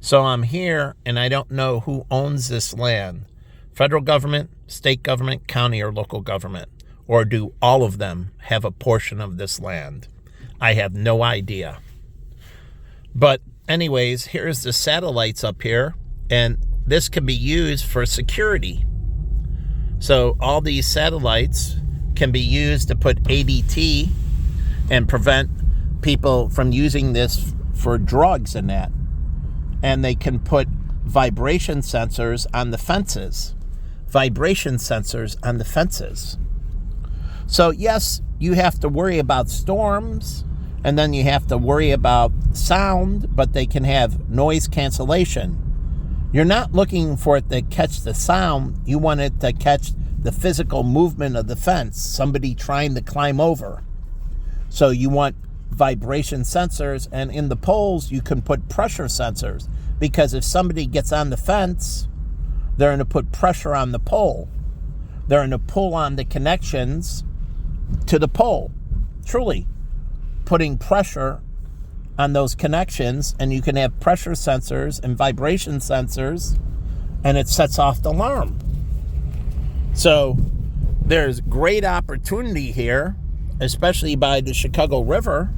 So I'm here and I don't know who owns this land. Federal government, state government, county or local government. Or do all of them have a portion of this land? I have no idea. But anyways, here's the satellites up here. And this can be used for security. So all these satellites can be used to put ADT and prevent people from using this for drugs and that. And they can put vibration sensors on the fences. Vibration sensors on the fences. So yes, you have to worry about storms, and then you have to worry about sound, but they can have noise cancellation. You're not looking for it to catch the sound. You want it to catch the physical movement of the fence, somebody trying to climb over. So you want vibration sensors, and in the poles you can put pressure sensors, because if somebody gets on the fence, they're going to put pressure on the pole. They're going to pull on the connections to the pole, truly putting pressure on those connections, and you can have pressure sensors and vibration sensors, and it sets off the alarm. So there's great opportunity here, especially by the Chicago River.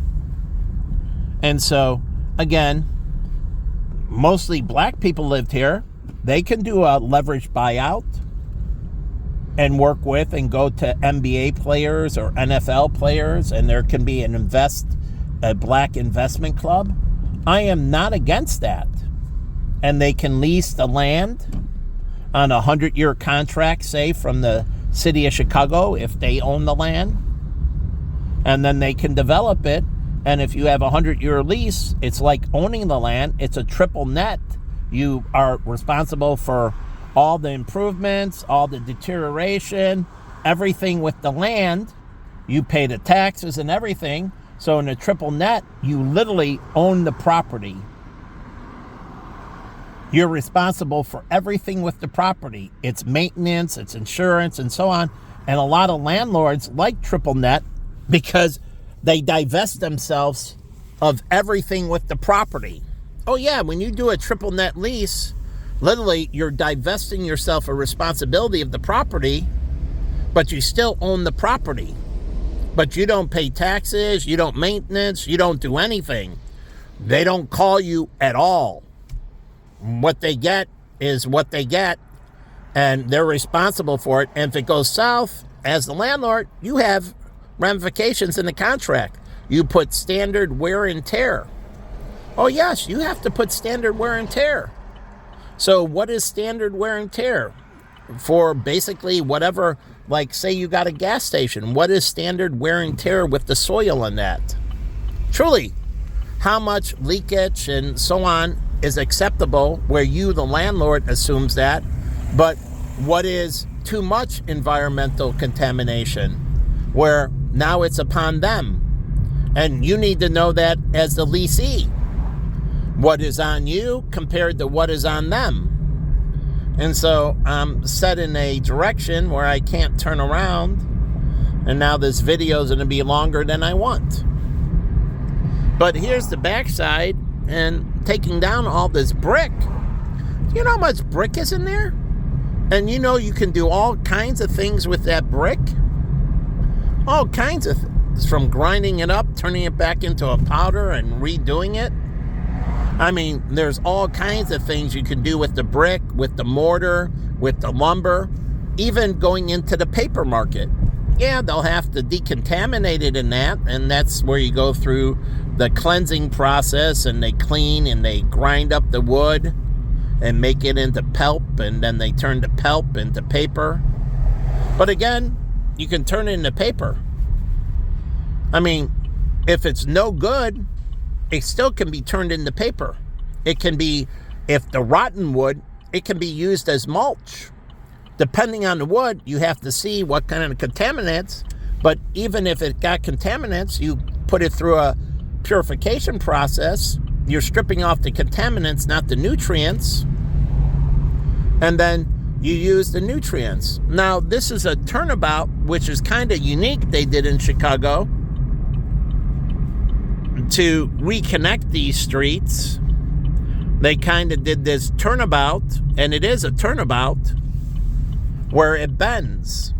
And so, again, mostly black people lived here. They can do a leverage buyout and work with and go to NBA players or NFL players, and there can be a black investment club. I am not against that. And they can lease the land on a 100-year contract, say, from the city of Chicago, if they own the land. And then they can develop it. And if you have a 100-year lease, it's like owning the land. It's a triple net. You are responsible for all the improvements, all the deterioration, everything with the land. You pay the taxes and everything. So in a triple net, you literally own the property. You're responsible for everything with the property. It's maintenance, it's insurance, and so on. And a lot of landlords like triple net because they divest themselves of everything with the property. Oh yeah, when you do a triple net lease, literally you're divesting yourself of responsibility of the property, but you still own the property. But you don't pay taxes, you don't maintenance, you don't do anything. They don't call you at all. What they get is what they get, and they're responsible for it. And if it goes south, as the landlord, you have ramifications in the contract. You put standard wear and tear. Oh yes, you have to put standard wear and tear. So what is standard wear and tear? For basically whatever, like say you got a gas station, what is standard wear and tear with the soil in that? Truly, how much leakage and so on is acceptable where you, the landlord, assumes that, but what is too much environmental contamination where now it's upon them? And you need to know that as the leasee. What is on you compared to what is on them. And so I'm set in a direction where I can't turn around. And now this video is going to be longer than I want. But here's the backside, and taking down all this brick. Do you know how much brick is in there? And you know you can do all kinds of things with that brick. All kinds of things. From grinding it up, turning it back into a powder and redoing it. I mean, there's all kinds of things you can do with the brick, with the mortar, with the lumber, even going into the paper market. Yeah, they'll have to decontaminate it in that, and that's where you go through the cleansing process, and they clean and they grind up the wood and make it into pulp, and then they turn the pulp into paper. But again, you can turn it into paper. I mean, if it's no good, it still can be turned into paper. It can be, if the rotten wood, it can be used as mulch. Depending on the wood, you have to see what kind of contaminants, but even if it got contaminants, you put it through a purification process. You're stripping off the contaminants, not the nutrients, and then you use the nutrients. Now, this is a turnabout, which is kind of unique they did in Chicago, to reconnect these streets they kind of did this turnabout, and it is a turnabout, where it bends.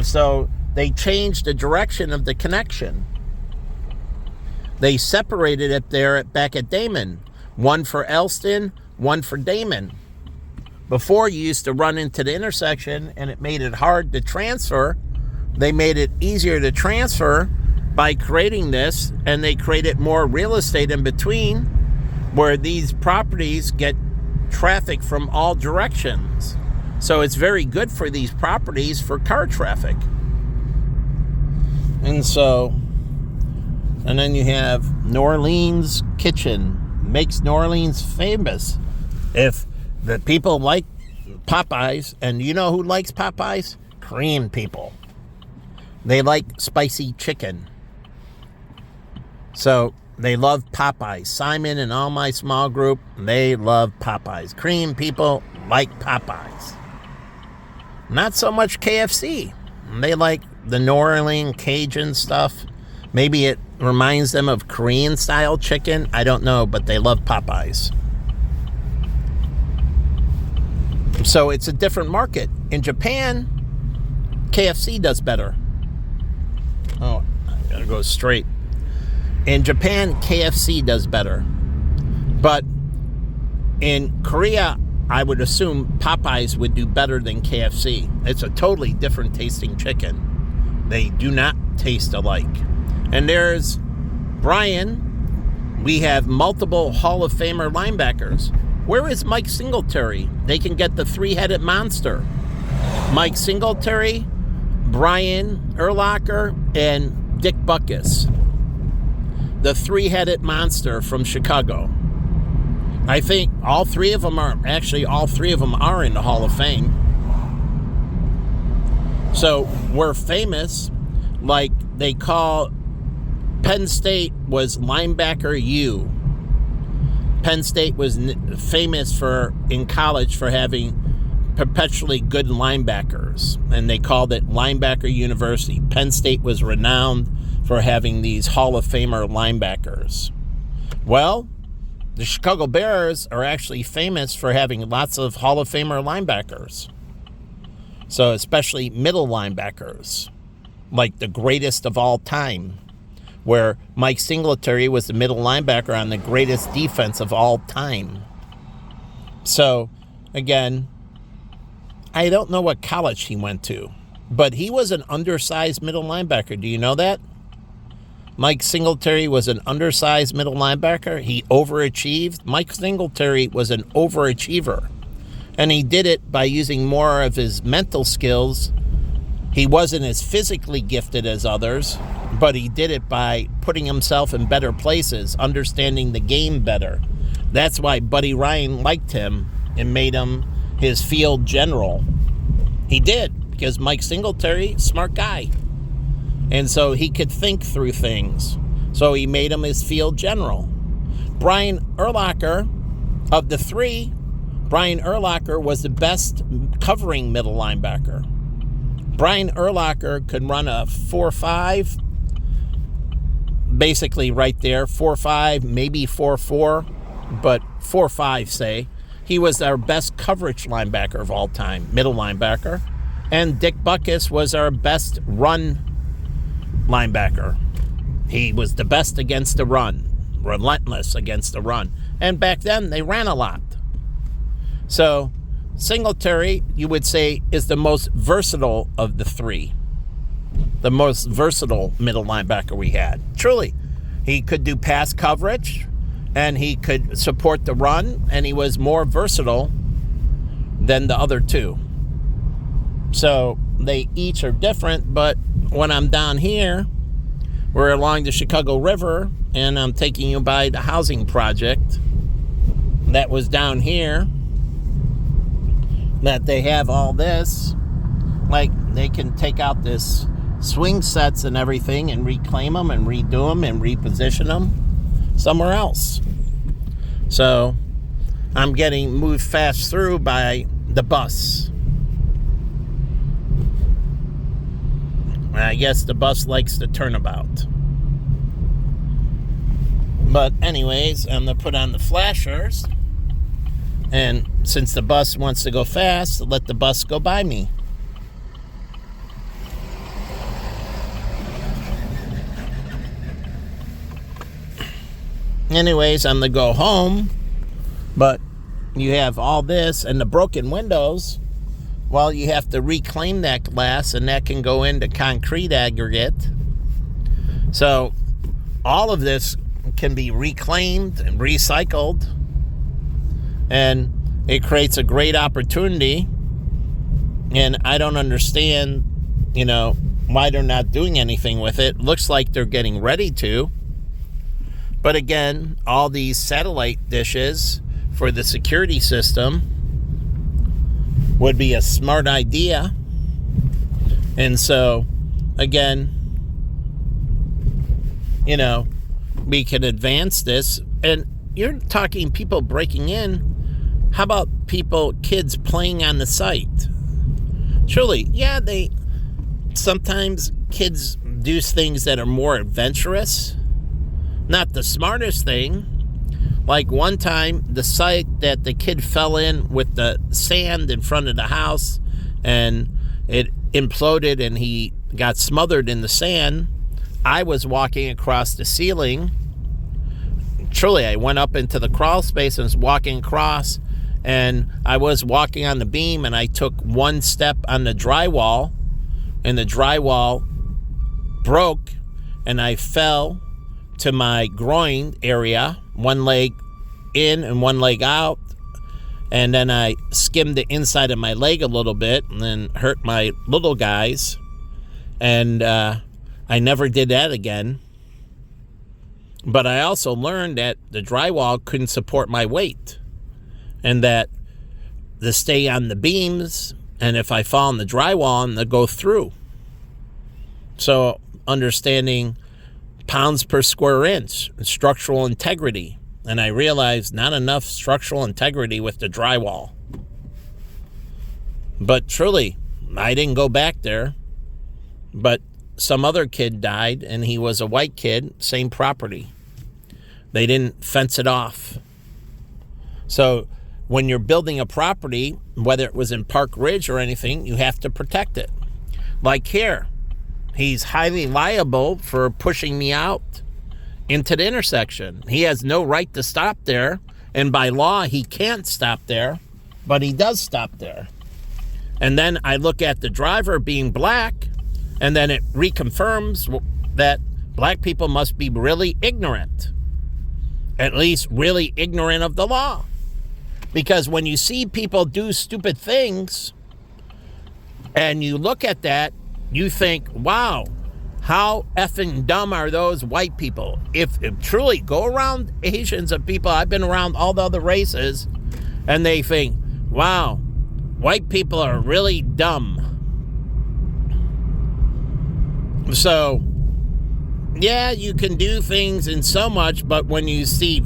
So they changed the direction of the connection. They separated it there back at Damon. One for Elston, one for Damon. Before, you used to run into the intersection, and it made it hard to transfer. They made it easier to transfer by creating this, and they created more real estate in between, where these properties get traffic from all directions. So it's very good for these properties for car traffic. And then you have New Orleans Kitchen, makes New Orleans famous. If the people like Popeyes, and you know who likes Popeyes? Korean people. They like spicy chicken. So they love Popeyes. Simon and all my small group, they love Popeyes. Korean people like Popeyes. Not so much KFC. They like the New Orleans Cajun stuff. Maybe it reminds them of Korean-style chicken. I don't know, but they love Popeyes. So it's a different market. In Japan, KFC does better. Oh, I gotta go straight. In Japan, KFC does better. But in Korea, I would assume Popeyes would do better than KFC. It's a totally different tasting chicken. They do not taste alike. And there's Brian. We have multiple Hall of Famer linebackers. Where is Mike Singletary? They can get the three-headed monster. Mike Singletary, Brian Urlacher, and Dick Butkus. The three-headed monster from Chicago. I think all three of them are in the Hall of Fame. So we're famous, like they call Penn State was linebacker U. Penn State was famous in college for having perpetually good linebackers, and they called it Linebacker University. Penn State was renowned for having these Hall of Famer linebackers. Well, the Chicago Bears are actually famous for having lots of Hall of Famer linebackers. So especially middle linebackers, like the greatest of all time, where Mike Singletary was the middle linebacker on the greatest defense of all time. So, again, I don't know what college he went to, but he was an undersized middle linebacker. Do you know that? Mike Singletary was an undersized middle linebacker. He overachieved. Mike Singletary was an overachiever, and he did it by using more of his mental skills. He wasn't as physically gifted as others, but he did it by putting himself in better places, understanding the game better. That's why Buddy Ryan liked him and made him his field general. He did, because Mike Singletary, smart guy. And so he could think through things. So he made him his field general. Brian Urlacher, of the three, Brian Urlacher was the best covering middle linebacker. Brian Urlacher could run a 4.5, basically right there, 4.5, maybe 4.4, but 4.5, say. He was our best coverage linebacker of all time, middle linebacker. And Dick Butkus was our best run linebacker. He was the best against the run, relentless against the run. And back then, they ran a lot. So Singletary, you would say, is the most versatile of the three. The most versatile middle linebacker we had. Truly. He could do pass coverage, and he could support the run, and he was more versatile than the other two. So they each are different, but when I'm down here, we're along the Chicago River, and I'm taking you by the housing project that was down here, that they have all this, like they can take out this swing sets and everything and reclaim them and redo them and reposition them somewhere else. So I'm getting moved fast through by the bus. I guess the bus likes the turnabout. But anyways, I'm going to put on the flashers. And since the bus wants to go fast, let the bus go by me. Anyways, I'm going to go home, but you have all this and the broken windows. Well, you have to reclaim that glass, and that can go into concrete aggregate. So all of this can be reclaimed and recycled, and it creates a great opportunity. And I don't understand, why they're not doing anything with it. Looks like they're getting ready to. But again, all these satellite dishes for the security system would be a smart idea. And so, again, we can advance this. And you're talking people breaking in. How about kids playing on the site? Truly, yeah, sometimes kids do things that are more adventurous. Not the smartest thing. Like one time, the site that the kid fell in with the sand in front of the house, and it imploded and he got smothered in the sand. I was walking across the ceiling. Truly, I went up into the crawl space and was walking across, and I was walking on the beam, and I took one step on the drywall, and the drywall broke, and I fell to my groin area, one leg in and one leg out, and then I skimmed the inside of my leg a little bit and then hurt my little guys, and I never did that again. But I also learned that the drywall couldn't support my weight, and that to stay on the beams, and if I fall on the drywall, and they go through. So understanding pounds per square inch, structural integrity. And I realized not enough structural integrity with the drywall. But truly, I didn't go back there. But some other kid died, and he was a white kid, same property. They didn't fence it off. So when you're building a property, whether it was in Park Ridge or anything, you have to protect it. Like here. He's highly liable for pushing me out into the intersection. He has no right to stop there, and by law, he can't stop there, but he does stop there. And then I look at the driver being black, and then it reconfirms that black people must be really ignorant, at least really ignorant of the law. Because when you see people do stupid things, and you look at that, you think, wow, how effing dumb are those white people? If truly go around Asians and people, I've been around all the other races, and they think, wow, white people are really dumb. So, yeah, you can do things in so much, but when you see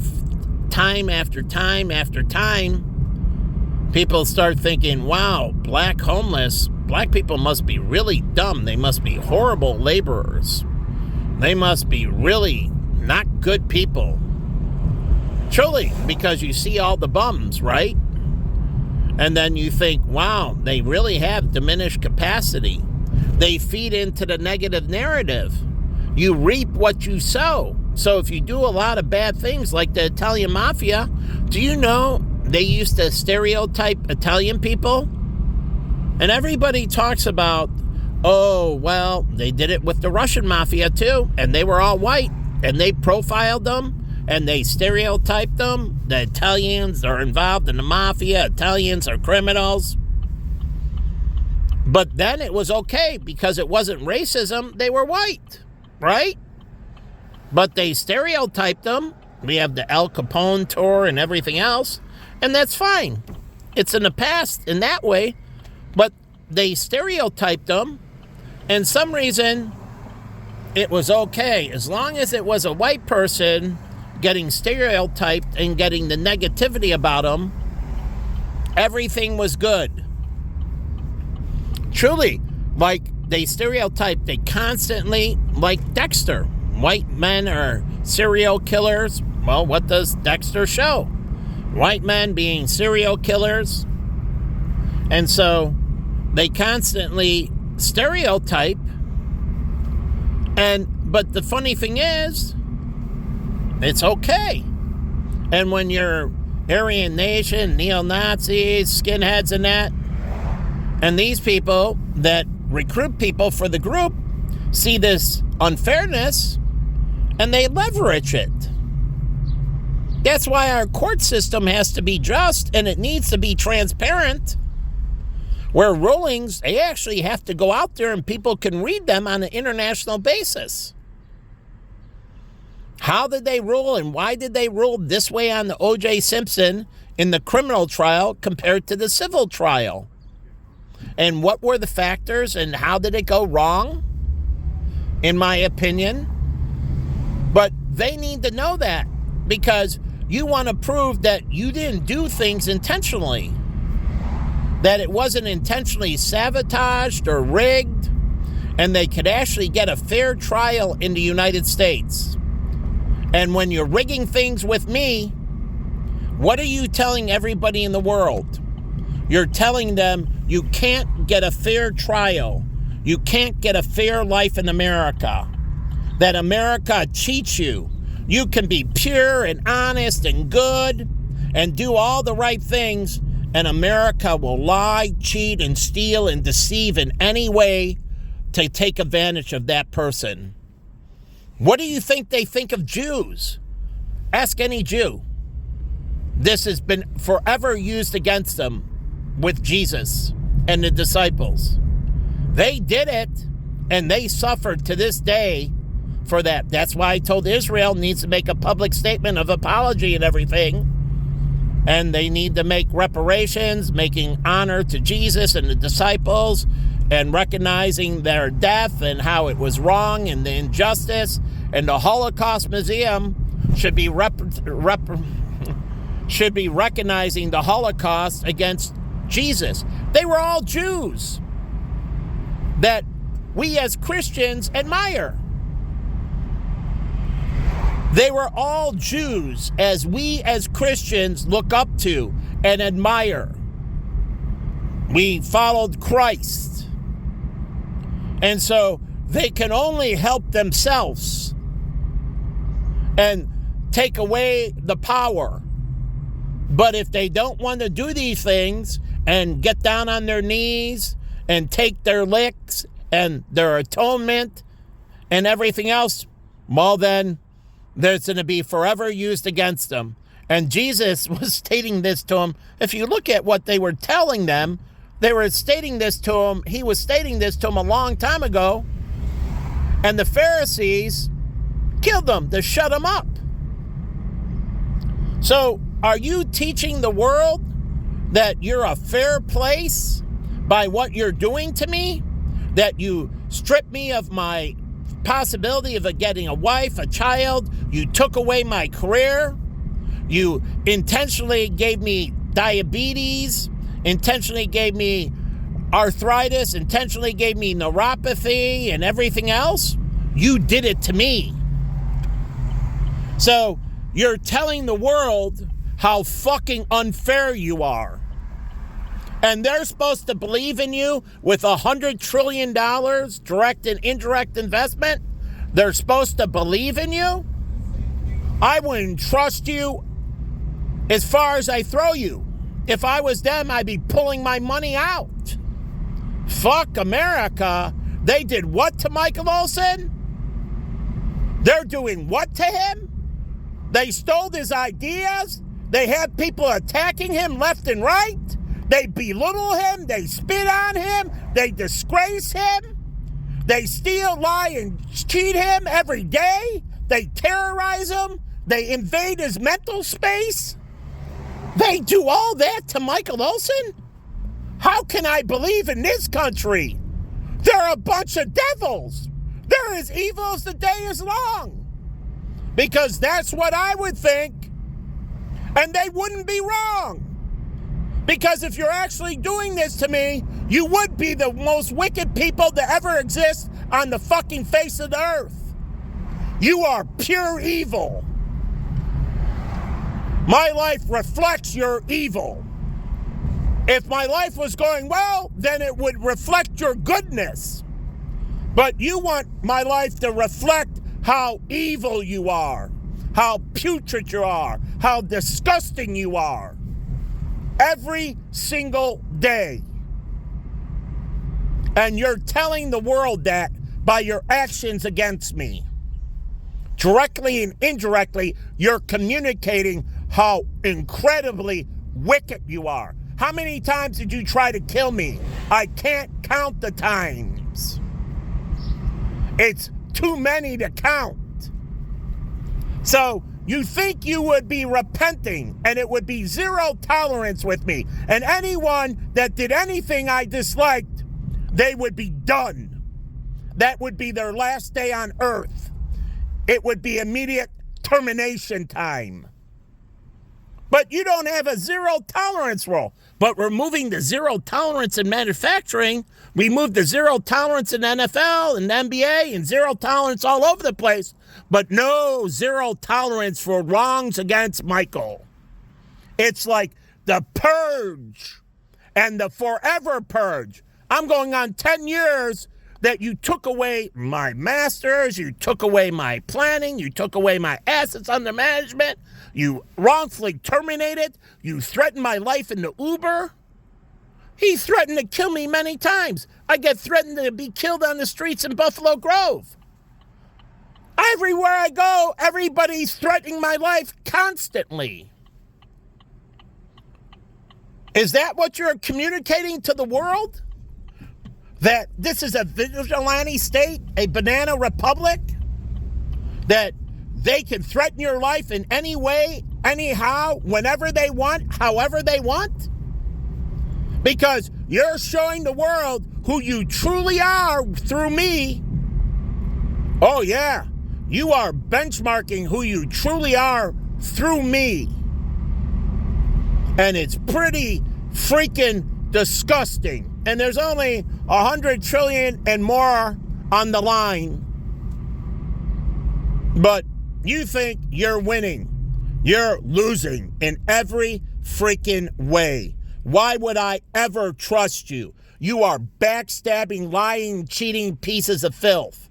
time after time after time, people start thinking, wow, black people must be really dumb. They must be horrible laborers. They must be really not good people. Truly, because you see all the bums, right? And then you think, wow, they really have diminished capacity. They feed into the negative narrative. You reap what you sow. So if you do a lot of bad things like the Italian mafia, do you know they used to stereotype Italian people? And everybody talks about, oh, well, they did it with the Russian mafia too, and they were all white, and they profiled them, and they stereotyped them. The Italians are involved in the mafia. Italians are criminals. But then it was okay because it wasn't racism. They were white, right? But they stereotyped them. We have the Al Capone tour and everything else, and that's fine. It's in the past in that way. But they stereotyped them, and some reason it was okay. As long as it was a white person getting stereotyped and getting the negativity about them, everything was good. Truly, like they stereotyped, they constantly, like Dexter. White men are serial killers. Well, what does Dexter show? white men being serial killers. And so they constantly stereotype. But the funny thing is, it's okay. And when you're Aryan Nation, neo-Nazis, skinheads and that, and these people that recruit people for the group see this unfairness and they leverage it. That's why our court system has to be just and it needs to be transparent. Where rulings, they actually have to go out there and people can read them on an international basis. How did they rule and why did they rule this way on the O.J. Simpson in the criminal trial compared to the civil trial? And what were the factors and how did it go wrong, in my opinion? But they need to know that because you want to prove that you didn't do things intentionally, that it wasn't intentionally sabotaged or rigged, and they could actually get a fair trial in the United States. And when you're rigging things with me, what are you telling everybody in the world? You're telling them you can't get a fair trial. You can't get a fair life in America. That America cheats you. You can be pure and honest and good and do all the right things, and America will lie, cheat, and steal and deceive in any way to take advantage of that person. What do you think they think of Jews? Ask any Jew. This has been forever used against them with Jesus and the disciples. They did it, and they suffered to this day for that. That's why I told Israel needs to make a public statement of apology and everything. And they need to make reparations, making honor to Jesus and the disciples, and recognizing their death and how it was wrong and the injustice. And the Holocaust Museum should be recognizing the Holocaust against Jesus. They were all Jews that we as Christians admire. They were all Jews as we as Christians look up to and admire. We followed Christ. And so they can only help themselves and take away the power. But if they don't want to do these things and get down on their knees and take their licks and their atonement and everything else, well then, there's going to be forever used against them. And Jesus was stating this to them. If you look at what they were telling them, they were stating this to him. He was stating this to them a long time ago. And the Pharisees killed them to shut them up. So are you teaching the world that you're a fair place by what you're doing to me? That you strip me of my possibility of getting a wife, a child. You took away my career. You intentionally gave me diabetes, intentionally gave me arthritis, intentionally gave me neuropathy and everything else. You did it to me. So you're telling the world how fucking unfair you are. And they're supposed to believe in you with $100 trillion direct and indirect investment. They're supposed to believe in you. I wouldn't trust you as far as I throw you. If I was them, I'd be pulling my money out. Fuck America. They did what to Michael Olson? They're doing what to him? They stole his ideas. They had people attacking him left and right. They belittle him. They spit on him. They disgrace him. They steal, lie, and cheat him every day. They terrorize him. They invade his mental space. They do all that to Michael Olson? How can I believe in this country? They're a bunch of devils. They're as evil as the day is long. Because that's what I would think. And they wouldn't be wrong. Because if you're actually doing this to me, you would be the most wicked people to ever exist on the fucking face of the earth. You are pure evil. My life reflects your evil. If my life was going well, then it would reflect your goodness. But you want my life to reflect how evil you are, how putrid you are, how disgusting you are. Every single day. And you're telling the world that by your actions against me. Directly and indirectly, you're communicating how incredibly wicked you are. How many times did you try to kill me? I can't count the times. It's too many to count. So you think you would be repenting and it would be zero tolerance with me. And anyone that did anything I disliked, they would be done. That would be their last day on earth. It would be immediate termination time. But you don't have a zero tolerance rule. But removing the zero tolerance in manufacturing, we moved the zero tolerance in NFL and NBA and zero tolerance all over the place. But no zero tolerance for wrongs against Michael. It's like the purge and the forever purge. I'm going on 10 years that you took away my masters, you took away my planning, you took away my assets under management, you wrongfully terminated, you threatened my life in the Uber. He threatened to kill me many times. I get threatened to be killed on the streets in Buffalo Grove. Everywhere I go, everybody's threatening my life constantly. Is that what you're communicating to the world? That this is a vigilante state, a banana republic? That they can threaten your life in any way, anyhow, whenever they want, however they want? Because you're showing the world who you truly are through me. Oh yeah, you are benchmarking who you truly are through me. And it's pretty freaking disgusting. And there's only 100 trillion and more on the line. But you think you're winning. You're losing in every freaking way. Why would I ever trust you? You are backstabbing, lying, cheating pieces of filth.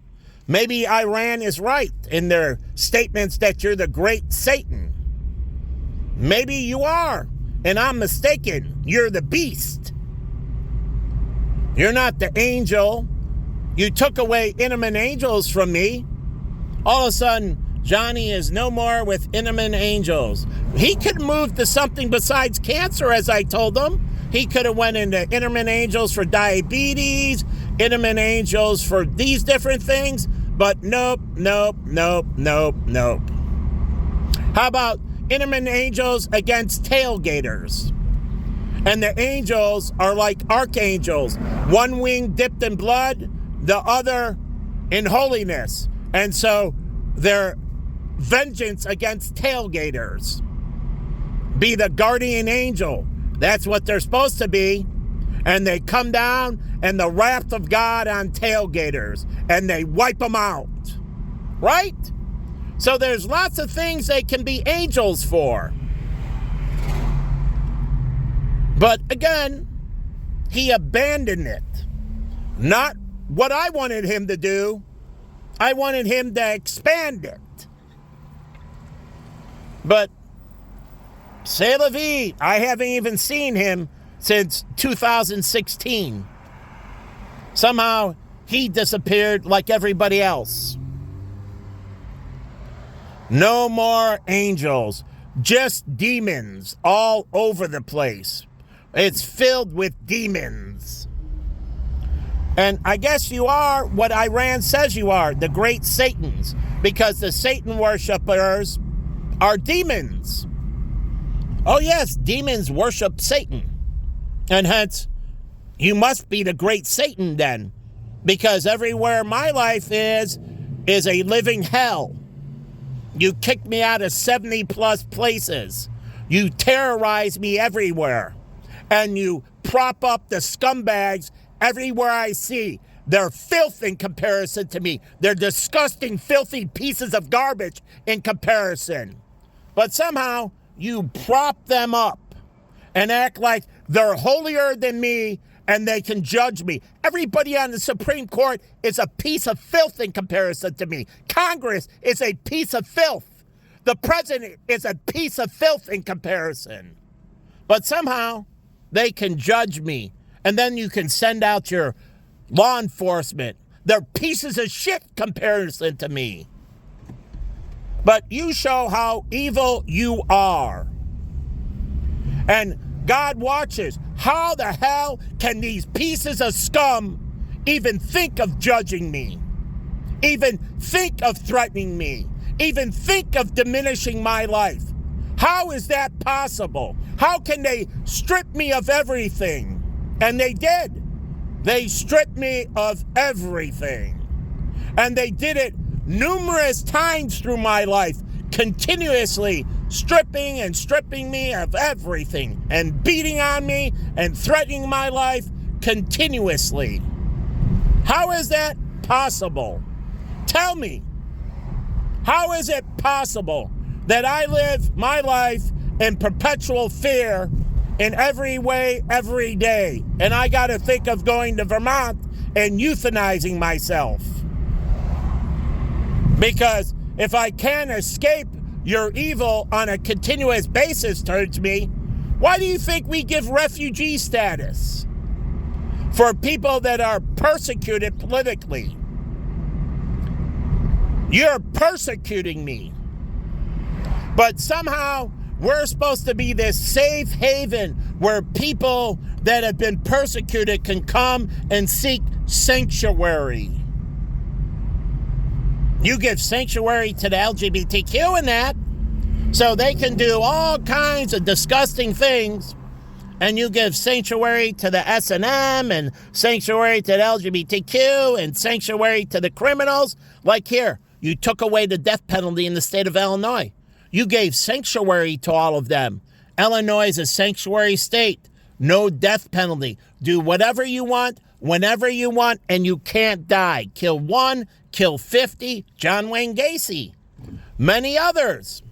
Maybe Iran is right in their statements that you're the great Satan. Maybe you are, and I'm mistaken. You're the beast. You're not the angel. You took away intimate angels from me. All of a sudden, Johnny is no more with intimate angels. He could move to something besides cancer, as I told him. He could have went into intimate angels for diabetes, intimate angels for these different things. But nope. How about intimate angels against tailgaters? And the angels are like archangels. One wing dipped in blood, the other in holiness. And so their vengeance against tailgaters. Be the guardian angel. That's what they're supposed to be. And they come down and the wrath of God on tailgaters. And they wipe them out. Right? So there's lots of things they can be angels for. But again, he abandoned it. Not what I wanted him to do. I wanted him to expand it. But c'est la vie. I haven't even seen him since 2016. Somehow he disappeared like everybody else. No more angels, just demons all over the place. It's filled with demons. And I guess you are what Iran says you are, the great Satans, because the Satan worshipers are demons. Oh yes, demons worship Satan. And hence, you must be the great Satan then, because everywhere my life is a living hell. You kicked me out of 70 plus places. You terrorize me everywhere. And you prop up the scumbags everywhere I see. They're filth in comparison to me. They're disgusting, filthy pieces of garbage in comparison. But somehow, you prop them up and act like they're holier than me and they can judge me. Everybody on the Supreme Court is a piece of filth in comparison to me. Congress is a piece of filth. The president is a piece of filth in comparison. But somehow they can judge me. And then you can send out your law enforcement. They're pieces of shit in comparison to me. But you show how evil you are. And God watches. How the hell can these pieces of scum even think of judging me? Even think of threatening me? Even think of diminishing my life? How is that possible? How can they strip me of everything? And they did. They stripped me of everything. And they did it numerous times through my life, continuously stripping and stripping me of everything and beating on me and threatening my life continuously. How is that possible? Tell me. How is it possible that I live my life in perpetual fear in every way, every day, and I got to think of going to Vermont and euthanizing myself? Because if I can't escape your evil on a continuous basis towards me, why do you think we give refugee status for people that are persecuted politically? You're persecuting me. But somehow we're supposed to be this safe haven where people that have been persecuted can come and seek sanctuary. You give sanctuary to the LGBTQ in that, so they can do all kinds of disgusting things, and you give sanctuary to the S&M and sanctuary to the LGBTQ and sanctuary to the criminals. Like here, you took away the death penalty in the state of Illinois. You gave sanctuary to all of them. Illinois is a sanctuary state. No death penalty. Do whatever you want, whenever you want, and you can't die. Kill 1, kill 50, John Wayne Gacy, many others.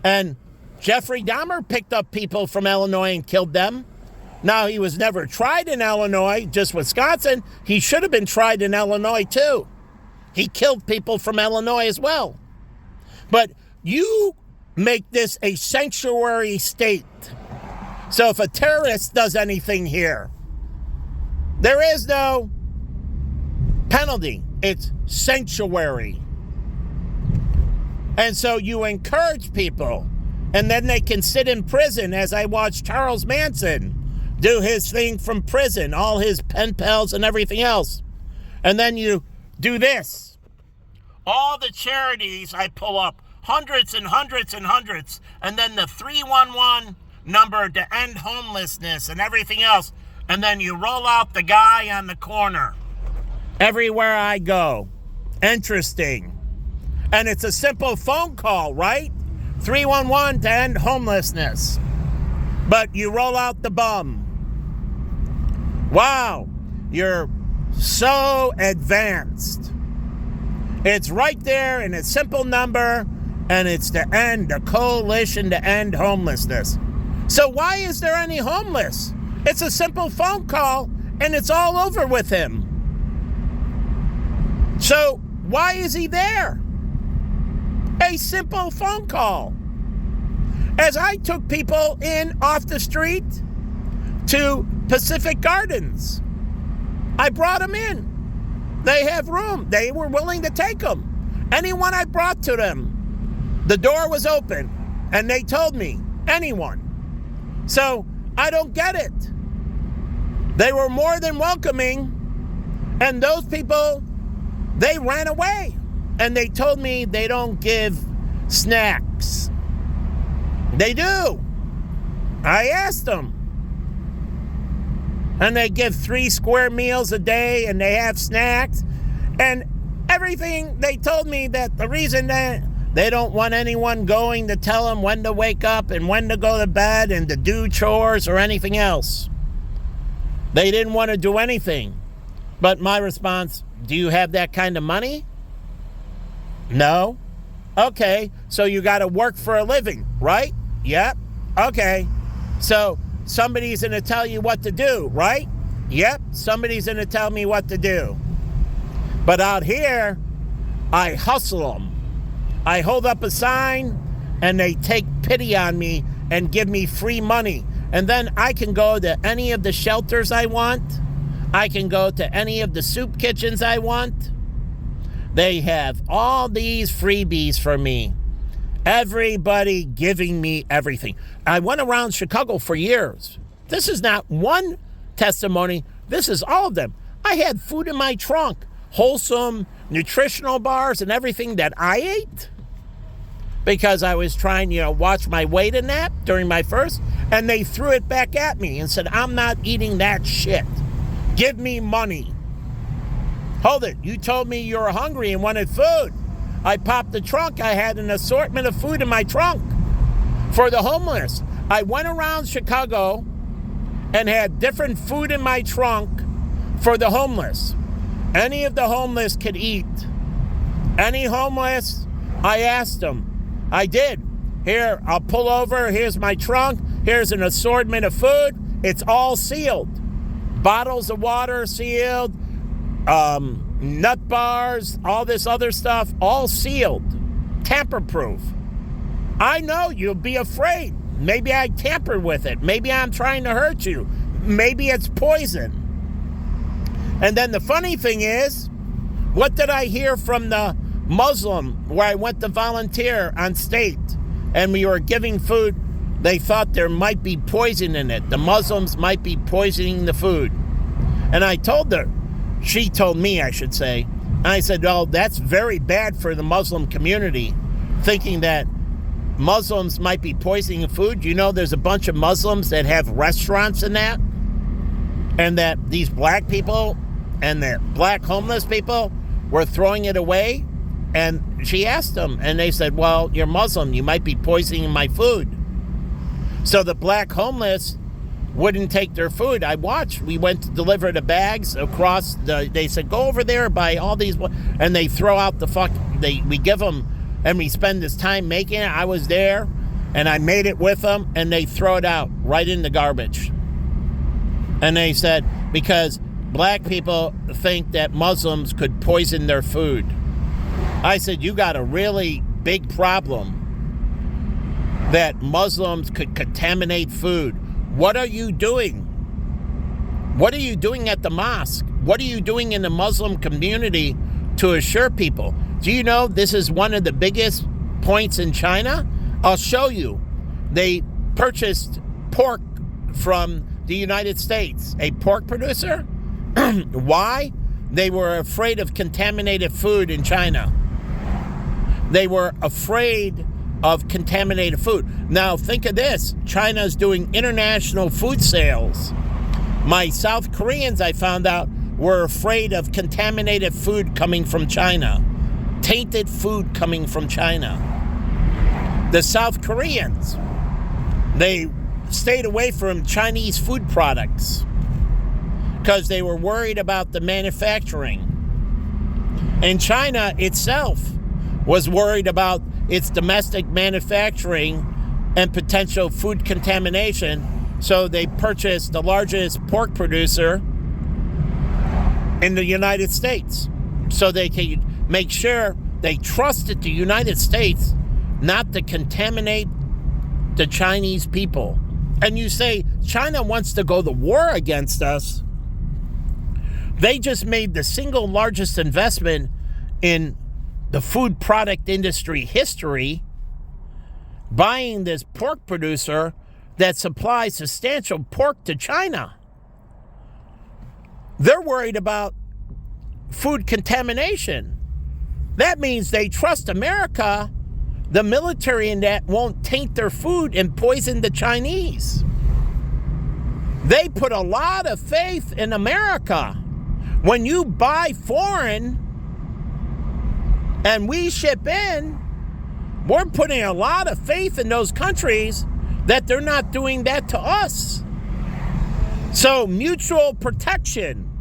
And Jeffrey Dahmer picked up people from Illinois and killed them. Now, he was never tried in Illinois, just Wisconsin. He should have been tried in Illinois, too. He killed people from Illinois as well. But you make this a sanctuary state. So if a terrorist does anything here, there is no penalty. It's sanctuary. And so you encourage people, and then they can sit in prison, as I watched Charles Manson do his thing from prison, all his pen pals and everything else. And then you do this. All the charities I pull up, hundreds and hundreds and hundreds, and then the 311 number to end homelessness and everything else. And then you roll out the guy on the corner. Everywhere I go. Interesting. And it's a simple phone call, right? 311 to end homelessness. But you roll out the bum. Wow, you're so advanced. It's right there in a simple number, and it's to end the coalition to end homelessness. So why is there any homeless? It's a simple phone call, and it's all over with him. So why is he there? A simple phone call. As I took people in off the street to Pacific Gardens, I brought them in. They have room. They were willing to take them. Anyone I brought to them, the door was open, and they told me, anyone. So I don't get it. They were more than welcoming, and those people, they ran away, and they told me they don't give snacks. They do. I asked them. And they give 3 square meals a day, and they have snacks. And everything, they told me that the reason that they don't want anyone going to tell them when to wake up and when to go to bed and to do chores or anything else. They didn't want to do anything. But my response, do you have that kind of money? No. Okay, so you got to work for a living, right? Yep. Okay. So somebody's going to tell you what to do, right? Yep. Somebody's going to tell me what to do. But out here, I hustle them. I hold up a sign and they take pity on me and give me free money. And then I can go to any of the shelters I want. I can go to any of the soup kitchens I want. They have all these freebies for me. Everybody giving me everything. I went around Chicago for years. This is not one testimony. This is all of them. I had food in my trunk. Wholesome, nutritional bars and everything that I ate. Because I was trying, watch my weight in that during my first. And they threw it back at me and said, I'm not eating that shit. Give me money. Hold it. You told me you were hungry and wanted food. I popped the trunk. I had an assortment of food in my trunk for the homeless. I went around Chicago and had different food in my trunk for the homeless. Any of the homeless could eat. Any homeless, I asked them. I did. Here, I'll pull over. Here's my trunk. Here's an assortment of food. It's all sealed. Bottles of water sealed. Nut bars, all this other stuff, all sealed. Tamper-proof. I know you'll be afraid. Maybe I tampered with it. Maybe I'm trying to hurt you. Maybe it's poison. And then the funny thing is, what did I hear from the Muslim where I went to volunteer on state and we were giving food? They thought there might be poison in it. The Muslims might be poisoning the food. And I told her, she told me, I should say, and I said, oh, that's very bad for the Muslim community, thinking that Muslims might be poisoning the food. You know, there's a bunch of Muslims that have restaurants and that, and that these black people and the black homeless people were throwing it away. And she asked them, and they said, well, you're Muslim, you might be poisoning my food. So the black homeless wouldn't take their food. I watched. We went to deliver the bags across they said, go over there, buy all these, and they throw out we give them, and we spend this time making it. I was there, and I made it with them, and they throw it out right in the garbage. And they said, because black people think that Muslims could poison their food. I said, you got a really big problem that Muslims could contaminate food. What are you doing? What are you doing at the mosque? What are you doing in the Muslim community to assure people? Do you know this is one of the biggest points in China? I'll show you. They purchased pork from the United States, a pork producer. Why? They were afraid of contaminated food in China. They were afraid of contaminated food. Now, think of this. China's doing international food sales. My South Koreans, I found out, were afraid of contaminated food coming from China. Tainted food coming from China. The South Koreans, they stayed away from Chinese food products because they were worried about the manufacturing. And China itself was worried about its domestic manufacturing and potential food contamination. So they purchased the largest pork producer in the United States so they can make sure they trusted the United States not to contaminate the Chinese people. And you say, China wants to go to war against us. They just made the single largest investment in the food product industry history, buying this pork producer that supplies substantial pork to China. They're worried about food contamination. That means they trust America, the military in that, won't taint their food and poison the Chinese. They put a lot of faith in America. When you buy foreign and we ship in, we're putting a lot of faith in those countries that they're not doing that to us. So mutual protection,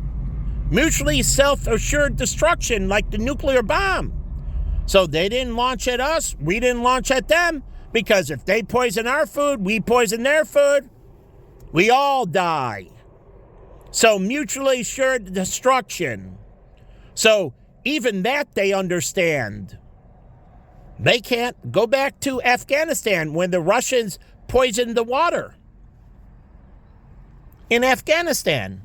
mutually self-assured destruction, like the nuclear bomb. So they didn't launch at us, we didn't launch at them, Because if they poison our food, we poison their food, we all die. So mutually assured destruction. So even that they understand. They can't go back to Afghanistan when the Russians poisoned the water in Afghanistan.